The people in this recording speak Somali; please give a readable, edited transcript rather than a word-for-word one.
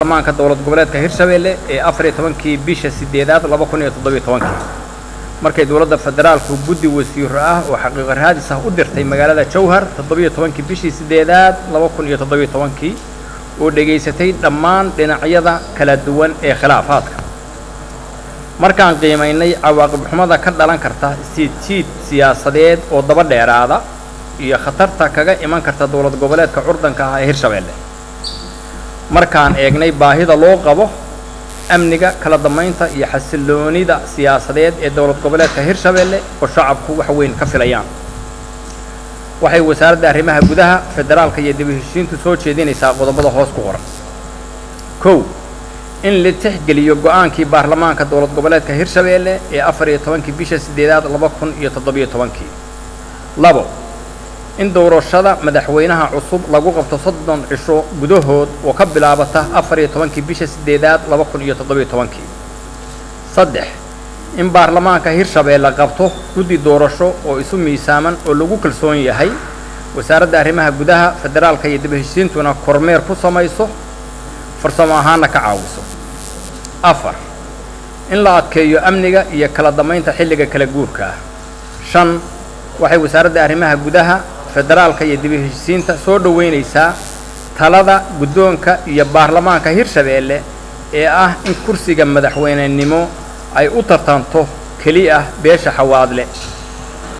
baarlamaanka dowlad goboleedka Hirshabelle ee 14 bisha 8 2017 markay dowladda federaalku guddi wasiir ah oo xaqiiqo raadis ah u dirtay magaalada Jowhar 17 bishii 8 2017 oo dhageysatay dhammaan dhinacyada kala duwan ee khilaafaadka markaan qiimeynay cawaaqib xumada ka dhalan karta jiid siyaasadeed oo daba dheeraada iyo khatarta kaga iman karta dowlad goboleedka curdanka ah ee Hirshabelle markaan eegnay baahida loo qabo amniga kala damaynta iyo xasiloonida siyaasadeed ee dowlad goboleedka Hirshabelle oo shacabku wax weyn ka filayaan waxay wasaaradda arrimaha gudaha federaalka iyo dib u heshiisiintu soo jeedinaysaa qodobada hoos ku qoran kow in la tixgeliyo go'aankii baarlamaanka dowlad goboleedka Hirshabelle ee 14 bisha 8 2017 labo in doorashada madaxweynaha cusub lagu qabto 30 cisho gudahood oo ka bilaabata 14 bisha 8 2017 saddex in baarlamaanka Hirshabelle qabto guddi doorasho oo isu miisaaman oo lagu kalsoon yahay wasaaradda arrimaha gudaha federaalka iyo dib u heshiisiintuna kormeer ku samayso farsamo ahaana ka caawiso afar in la adkeeyo amniga iyo kala damaynta xilliga kala guurka shan waxay wasaaradda arrimaha gudaha federaalka iyo dib u heshiisiinta soo dhaweynaysaa talada guddoonka iyo baarlamaanka Hirshabelle ee ah in kursiga madaxweynenimo ay u tartanto kaliya beesha Xawaadle